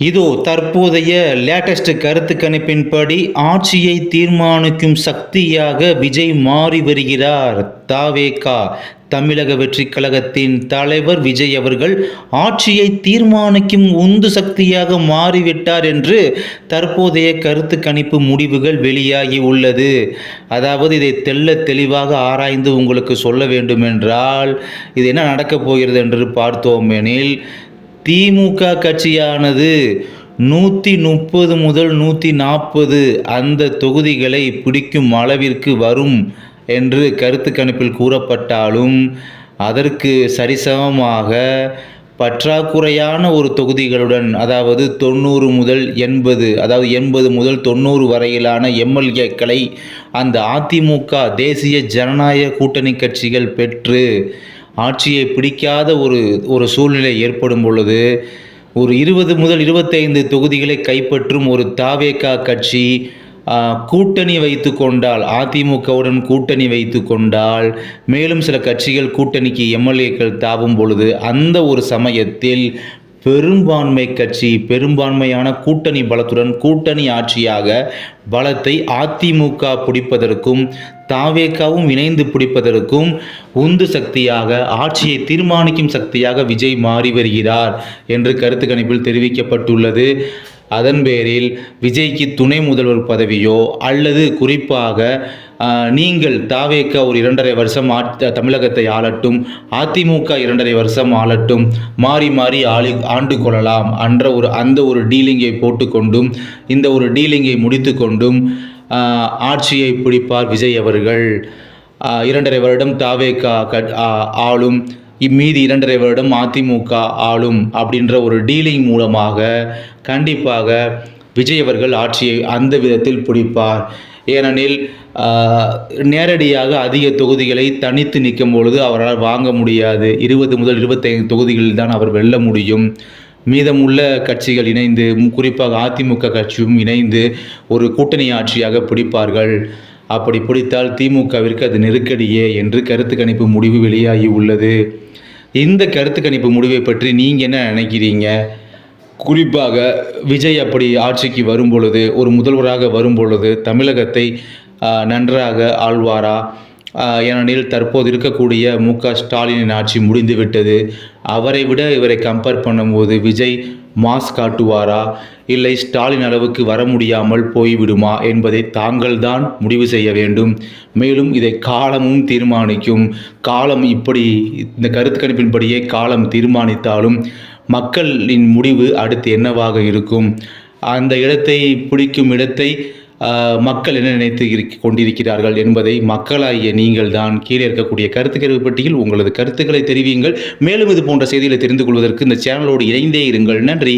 இதோ தற்போதைய லேட்டஸ்ட் கருத்து கணிப்பின்படி ஆட்சியை தீர்மானிக்கும் சக்தியாக விஜய் மாறி வருகிறார். தவேகா தமிழக வெற்றி கழகத்தின் தலைவர் விஜய் அவர்கள் ஆட்சியை தீர்மானிக்கும் உந்து சக்தியாக மாறிவிட்டார் என்று தற்போதைய கருத்து கணிப்பு முடிவுகள் வெளியாகி உள்ளது. அதாவது இதை தெளிவாக ஆராய்ந்து உங்களுக்கு சொல்ல வேண்டுமென்றால் இது என்ன நடக்கப் போகிறது என்று பார்த்தோமெனில், திமுக கட்சியானது 130 முதல் 140 அந்த தொகுதிகளை பிடிக்கும் அளவிற்கு வரும் என்று கருத்து கணிப்பில் கூறப்பட்டாலும், அதற்கு சரிசமமாக பற்றாக்குறையான ஒரு தொகுதிகளுடன், அதாவது 90 முதல் 80, அதாவது 80 முதல் 90 வரையிலான எம்எல்ஏக்களை அந்த அதிமுக தேசிய ஜனநாயக கூட்டணி கட்சிகள் பெற்று ஆட்சியை பிடிக்காத ஒரு சூழ்நிலை ஏற்படும் பொழுது, ஒரு 20 முதல் 25 தொகுதிகளை கைப்பற்றும் ஒரு தவேகா கட்சி கூட்டணி வைத்து கொண்டால், அதிமுகவுடன் கூட்டணி வைத்து கொண்டால், மேலும் சில கட்சிகள் கூட்டணிக்கு எம்எல்ஏக்கள் தாவும் பொழுது, அந்த ஒரு சமயத்தில் பெரும்பான்மை கட்சி பெரும்பான்மையான கூட்டணி பலத்துடன் கூட்டணி ஆட்சியாக பலத்தை அதிமுக பிடிப்பதற்கும் தவேகாவும் இணைந்து பிடிப்பதற்கும் உந்து சக்தியாக, ஆட்சியை தீர்மானிக்கும் சக்தியாக விஜய் மாறி வருகிறார் என்று கருத்து கணிப்பில் தெரிவிக்கப்பட்டுள்ளது. அதன் பேரில் விஜய்க்கு துணை முதல்வர் பதவியோ அல்லது குறிப்பாக நீங்கள் தவேகா ஒரு 2.5 வருஷம் தமிழகத்தை ஆளட்டும், அதிமுக 2.5 வருஷம் ஆளட்டும், மாறி மாறி ஆண்டு கொள்ளலாம் என்ற அந்த ஒரு டீலிங்கை போட்டுக்கொண்டும், இந்த ஒரு டீலிங்கை முடித்து கொண்டும் ஆட்சியை பிடிப்பார் விஜய் அவர்கள். 2.5 வருடம் தவேகா ஆளும், மீதி 2.5 வருடம் அதிமுக ஆளும் அப்படின்ற ஒரு டீலிங் மூலமாக கண்டிப்பாக விஜய் அவர்கள் ஆட்சியை அந்த விதத்தில் பிடிப்பார். ஏனெனில் நேரடியாக அதிக தொகுதிகளை தனித்து நிற்கும் பொழுது அவரால் வாங்க முடியாது. 20 முதல் 25 தொகுதிகளில் தான் அவர் வெல்ல முடியும். மீதமுள்ள கட்சிகள் இணைந்து, குறிப்பாக அதிமுக கட்சியும் இணைந்து ஒரு கூட்டணி ஆட்சியாக பிடிப்பார்கள். அப்படி பிடித்தால் திமுகவிற்கு அது நெருக்கடியே என்று கருத்து கணிப்பு முடிவு வெளியாகி உள்ளது. இந்த கருத்து கணிப்பு முடிவை பற்றி நீங்கள் என்ன நினைக்கிறீங்க? குறிப்பாக விஜய் அப்படி ஆட்சிக்கு வரும் பொழுது, ஒரு முதல்வராக வரும் பொழுது தமிழகத்தை நன்றாக ஆள்வாரா? ஏனெனில் தற்போது இருக்கக்கூடிய மு.க.ஸ்டாலினின் ஆட்சி முடிந்துவிட்டது. அவரை விட இவரை கம்பேர் பண்ணும்போது விஜய் மாஸ் காட்டுவாரா, இல்லை ஸ்டாலின் அளவுக்கு வர முடியாமல் போய்விடுமா என்பதை தாங்கள் தான் முடிவு செய்ய வேண்டும். மேலும் இதை காலமும் தீர்மானிக்கும். காலம் இப்படி இந்த கருத்து கணிப்பின்படியே காலம் தீர்மானித்தாலும் மக்களின் முடிவு அடுத்து என்னவாக இருக்கும்? அந்த இடத்தை பிடிக்கும் இடத்தை மக்கள் என்ன நினைத்து கொண்டிருக்கிறார்கள் என்பதை மக்களாகிய நீங்கள் தான் கீழே இருக்கக்கூடிய கருத்து கணிப்பு பட்டியலில் உங்களது கருத்துக்களை தெரிவியுங்கள். மேலும் இது போன்ற செய்திகளை தெரிந்து கொள்வதற்கு இந்த சேனலோடு இணைந்தே இருங்கள். நன்றி.